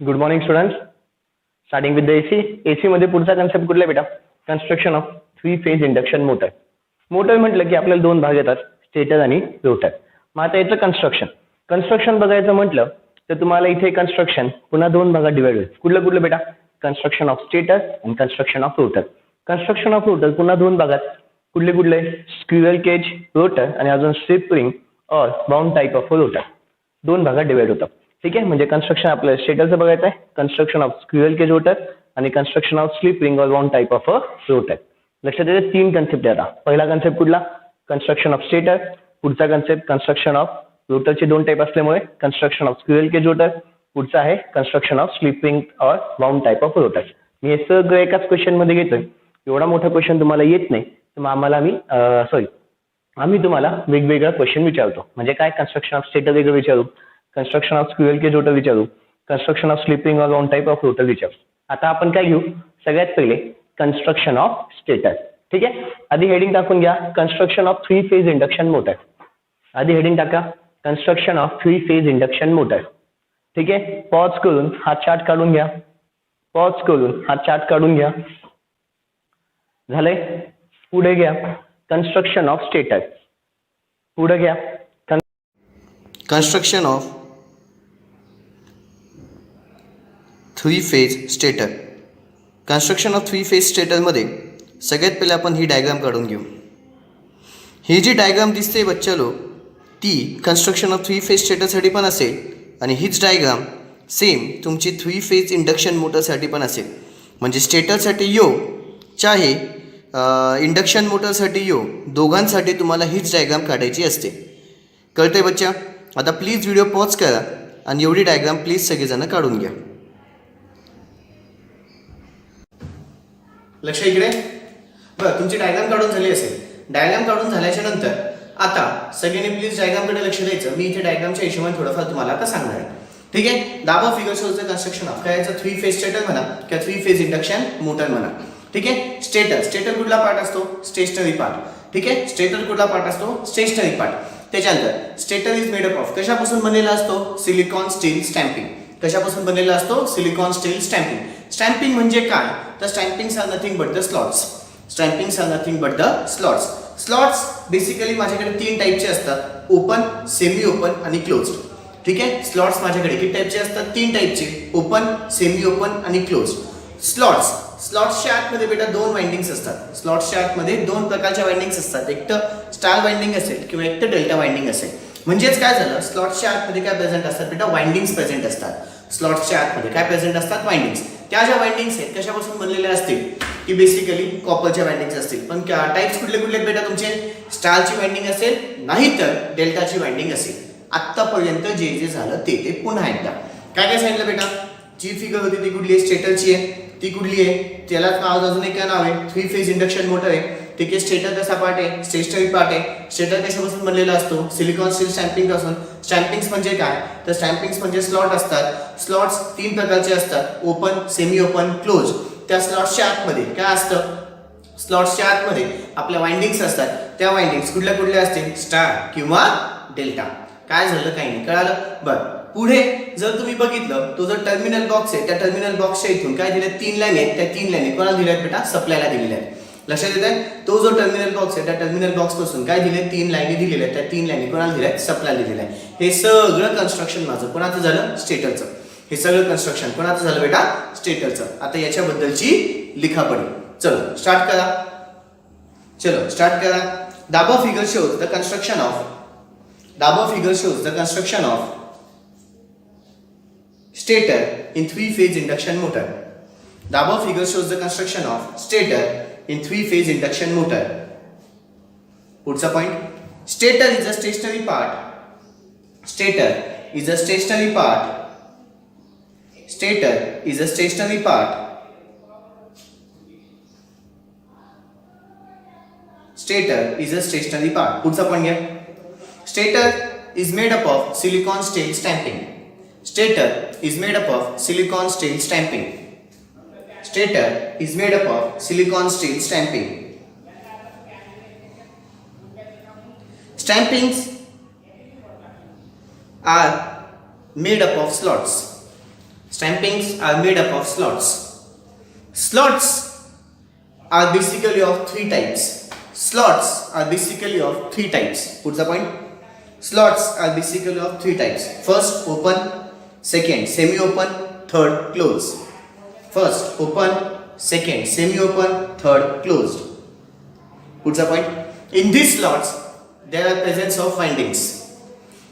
Good morning students. Starting with the AC. AC मध्ये पुढचा concept कुठला बेटा? Construction of three phase induction motor. Motor म्हटलं की आपल्याला दोन भाग येतात, स्टेटर आणि रोटर. मग आता याचं कन्स्ट्रक्शन बघायचं म्हटलं तर तुम्हाला इथे कन्स्ट्रक्शन पुन्हा दोन भागात डिवाइड होईल. कुठलं कुठलं बेटा? कन्स्ट्रक्शन ऑफ स्टेटर आणि construction of rotor. Construction of rotor पुन्हा दोन भागात. कुठले कुठले? स्क्विरल केज रोटर आणि अजून slip ring or wound type of rotor. दोन भागात डिवाइड होतात. ठीक आहे. म्हणजे कन्स्ट्रक्शन आपल्याला स्टेटरचं बघायचं आहे, construction of squirrel cage rotor आणि construction of slip ring or wound type of a rotor. लक्षात येते तीन कन्सेप्ट आहे. आता पहिला कन्सेप्ट कुठला? Construction of stator. पुढचा कन्सेप्ट कन्स्ट्रक्शन ऑफ रोटरचे दोन टाइप असल्यामुळे construction of squirrel cage rotor. पुढचा आहे construction of slip ring or wound type of rotor. मी हे सगळं एकाच क्वेश्चन मध्ये घेतोय. एवढा मोठा क्वेश्चन तुम्हाला येत नाही तर मग आम्ही तुम्हाला वेगवेगळा क्वेश्चन विचारतो. म्हणजे काय? कन्स्ट्रक्शन ऑफ स्टेटर वेगळं विचारू, construction of squirrel cage rotor विचारू, construction of slip ring or wound type of rotor विचारू. आता आपण काय घेऊ? सगळ्यात पहिले कन्स्ट्रक्शन ऑफ स्टेटर. ठीक आहे. आधी हेडिंग टाकून घ्या, construction of three phase induction motor. आधी हेडिंग टाका, construction of three phase induction motor. ठीक आहे. पॉज करून हा चार्ट काढून घ्या. पॉज करून हा चार्ट काढून घ्या. झालंय. पुढे घ्या कन्स्ट्रक्शन ऑफ स्टेटर. पुढे घ्या construction of three phase stator. Construction of three phase स्टेटरमध्ये सगळ्यात पहिले आपण ही डायग्राम काढून घेऊ. ही जी डायग्राम दिसते बच्चालो, ती कन्स्ट्रक्शन ऑफ थ्री फेज स्टेटरसाठी पण असेल आणि हीच डायग्राम सेम तुमची थ्री फेज इंडक्शन मोटरसाठी पण असेल. म्हणजे स्टेटरसाठी यो चाहे इंडक्शन मोटरसाठी यो, दोघांसाठी तुम्हाला हीच डायग्राम काढायची असते. कळतंय बच्चा? आता प्लीज व्हिडिओ पॉज करा आणि एवढी डायग्राम प्लीज सगळेजण काढून घ्या. लक्ष इकडे. बरं, तुमची डायग्राम काढून झाली असेल. डायग्राम काढून झाल्याच्या नंतर आता सगळ्यांनी प्लीज डायग्रामकडे लक्ष द्यायचं. मी इथे डायग्रामच्या हिशोबाने थोडंफार तुम्हाला आता सांगणार आहे. ठीक आहे. दाबा फिगर शोचं कन्स्ट्रक्शन ऑफ काय याचं? थ्री फेज स्टेटर म्हणा किंवा थ्री फेज इंडक्शन मोटर म्हणा. ठीक आहे. स्टेटर कुठला पार्ट असतो? Stationary part. ठीक आहे. स्टेटर कुठला पार्ट असतो? Stationary part. त्याच्यानंतर stator is made up of कशापासून बनलेला असतो? Silicon steel stamping. कशापासून बनलेला असतो? Silicon steel stamping. स्टॅम्पिंग म्हणजे काय? तर stampings are nothing but the slots. Stampings are nothing but the slots. Slots basically माझ्याकडे तीन टाईपचे असतात, ओपन, सेमी ओपन आणि क्लोज्ड. ठीक आहे. स्लॉट्स माझ्याकडे किती टाईपचे असतात? तीन टाईपचे, ओपन, सेमी ओपन आणि क्लोज्ड. स्लॉट्सच्या आतमध्ये बेटा दोन वाइंडिंग्स असतात. स्लॉट्सच्या आतमध्ये दोन प्रकारच्या वाइंडिंग्स असतात. एक तर स्टार वाइंडिंग असेल किंवा एक तर डेल्टा वाइंडिंग असेल. म्हणजेच काय झालं? स्लॉट्सच्या आतमध्ये काय प्रेझेंट असतात बेटा? वाइंडिंग्स प्रेझेंट असतात. स्लॉट्सच्या आतमध्ये काय प्रेझेंट असतात? वाइंडिंग्स. त्या ज्या वाइंडिंग्स आहेत कशापासून बनलेल्या असतील की बेसिकली कॉपरच्या वाइंडिंग्स असतील. पण टाइप्स कुठले कुठले बेटा तुमचे? स्टारची वाइंडिंग असेल, नाहीतर डेल्टाची वाइंडिंग असेल. आतापर्यंत जे झालं ते पुन्हा एकदा काय काय सांगितलं बेटा? जी फिगर होती ती कुठली आहे? स्टेटरची आहे. ती कुठली आहे? त्यालाच नाव अजून एक काय नाव आहे? थ्री फेज इंडक्शन मोटर आहे. ठीक आहे. स्टेटर कसा पार्ट आहे? स्टेशनरी पार्ट आहे. स्टेटर कशापासून बनलेला असतो? सिलिकॉन स्टील स्टॅम्पिंग पासून. स्टॅम्पिंग्स म्हणजे काय? तर स्टॅम्पिंग्स म्हणजे स्लॉट असतात. स्लॉट्स तीन प्रकारचे असतात, ओपन, सेमी ओपन, क्लोज. त्या स्लॉट्सच्या आतमध्ये काय असतं? स्लॉट्सच्या आतमध्ये आपल्या वाइंडिंग्स असतात. त्या वाइंडिंग्स कुठल्या कुठल्या असतील? स्टार किंवा डेल्टा. काय झालं? काही नाही. कळालं? बरं. पुढे जर तुम्ही बघितलं तो जो टर्मिनल बॉक्स आहे त्या टर्मिनल बॉक्सच्या इथून काय दिले? तीन लाईन आहेत. त्या तीन लाईन कोणाला दिल्या आहेत बेटा? सप्लायला दिलेल्या आहेत. लक्षात येत आहे? तो जो टर्मिनल बॉक्स आहे त्या टर्मिनल बॉक्स पासून काय दिले? तीन लाईनी दिलेल्या आहेत. त्या तीन लाईनी कोणाला दिल्या आहेत? सप्लायला दिलेल्या आहे. हे सगळं कन्स्ट्रक्शन माझं कोणाचं झालं? स्टेटरचं. हे सगळं कन्स्ट्रक्शन कोणाचं झालं बेटा? स्टेटरचं. आता याच्याबद्दलची लिखापडी. चलो स्टार्ट करा. दाबा figure shows the construction of stator in three phase induction motor. The above figure shows the construction of stator in three phase induction motor. Putsa point. Stator is a stationary part. Stator is a stationary part. Stator is a stationary part. Stator is a stationary part. Putsa point here. Stator is made up of silicon steel stamping. Stator is made up of silicon steel stamping. Stator is made up of silicon steel stamping. Stampings are made up of slots. Stampings are made up of slots. Slots are basically of three types. Slots are basically of three types. What's the point? Slots are basically of three types. First, open. Second, semi-open. Third, closed. First, open. Second, semi-open. Third, closed. What's the point? In these slots, there are presence of windings.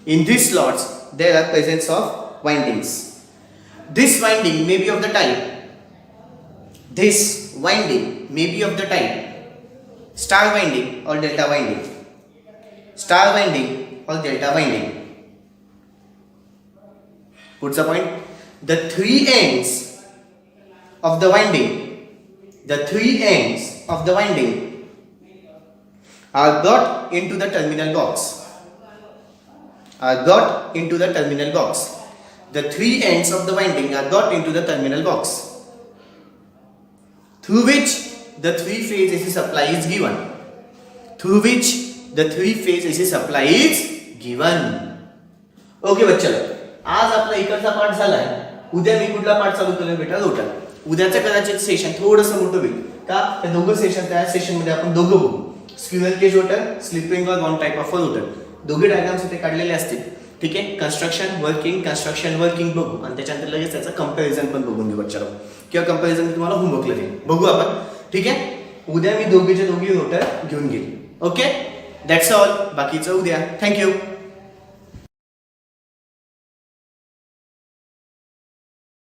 In these slots, there are presence of windings. This winding may be of the type. This winding may be of the type star winding or delta winding. Star winding or delta winding. What's the point? The three ends of the winding, are got into the terminal box. The three ends of the winding are got into the terminal box, through which the three-phase AC supply is given. Okay बच्चो, आज आपला इकडचा part झालाय. उद्या मी कुठला part चालू करेन बेटा? रोटर. उद्याचं कदाचित सेशन थोडंसं मोठं होईल का? त्या दोघं सेशन, त्या सेशन मध्ये आपण दोघं बघू. Squirrel cage rotor, slip ring or wound type of rotor. दोघे डायग्राम्स इथे काढलेले असतील. ठीक आहे. कन्स्ट्रक्शन वर्किंग बघू आणि त्याच्यानंतर लगेच त्याचं कंपॅरिझन पण बघून घेऊ बच्चा, किंवा कंपॅरिझन तुम्हाला होमवर्कला देईल. बघू आपण. ठीक आहे. उद्या मी दोघी रोटर घेऊन घेईल. Okay, that's all. बाकीचं उद्या. थँक्यू.